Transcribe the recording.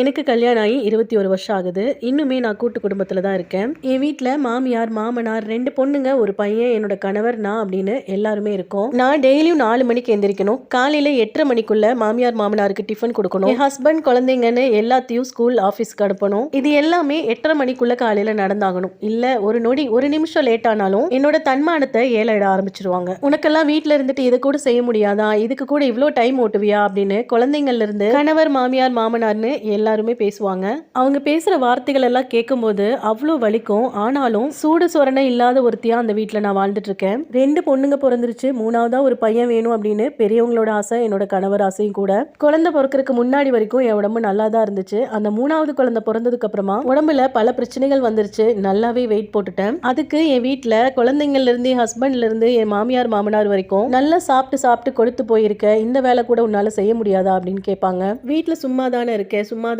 எனக்கு கல்யாணம் ஆகி 21 வருஷம் ஆகுது. இன்னுமே நான் கூட்டு குடும்பத்துல தான் இருக்கேன். என் வீட்ல மாமியார், மாமனார், 2 பொண்ணுங்க, 1 பையன், என்னோட கணவர், நான் அப்படின்னு எல்லாருமே இருக்கோம். நான் டெய்லியும் 4 மணிக்கு எந்திரிக்கணும். காலையில 8:30 மணிக்குள்ள மாமியார், மாமனாருக்கு டிஃபன் கொடுக்கணும். என் ஹஸ்பண்ட், குழந்தைங்கன்னு எல்லாத்தையும் ஸ்கூல், ஆஃபீஸ்க்கு அனுப்பணும். இது எல்லாமே 8:30 மணிக்குள்ள காலையில நடந்தாகணும். இல்ல ஒரு நொடி, ஒரு நிமிஷம் லேட் ஆனாலும் என்னோட தன்மானத்தை ஏலயிட ஆரம்பிச்சிருவாங்க. உனக்கெல்லாம் வீட்ல இருந்துட்டு இதை கூட செய்ய முடியாதா? இதுக்கு கூட இவ்ளோ டைம் ஓட்டுவியா? அப்படின்னு குழந்தைங்கள்ல இருந்து கணவர், மாமியார், மாமனார்னு எல்லாருமே பேசுவாங்க. அவங்க பேசுற வார்த்தைகள் எல்லாம் கேட்கும்போது அவ்வளோ வலிக்கும். ஆனாலும் சூடு சொரணை இல்லாத ஒருத்தியா அந்த வீட்ல நான் வாழ்ந்துட்டு இருக்கேன். 2 பொண்ணுங்க பிறந்துருச்சு, 3ஆவதா ஒரு பையன் வேணும் அப்படின்னு பெரியவங்களோட ஆசை, என்னோட கணவர் ஆசையும் கூட. குழந்தை பிறக்கிறதுக்கு முன்னாடி வரைக்கும் என் உடம்பு நல்லா தான் இருந்துச்சு. அந்த 3ஆவது குழந்தை பிறந்ததுக்கு அப்புறமா உடம்புல பல பிரச்சனைகள் வந்துருச்சு. நல்லாவே வெயிட் போட்டுட்டேன். அதுக்கு என் வீட்ல குழந்தைங்கள்ல இருந்து, என் ஹஸ்பண்ட்ல இருந்து, என் மாமியார், மாமனார் வரைக்கும் நல்லா சாப்பிட்டு சாப்பிட்டு கொழுத்து போயிருக்க, இந்த வேலை கூட உன்னால செய்ய முடியாதா அப்படின்னு கேட்பாங்க. வீட்ல சும்மா தானே இருக்கேன், சும்மா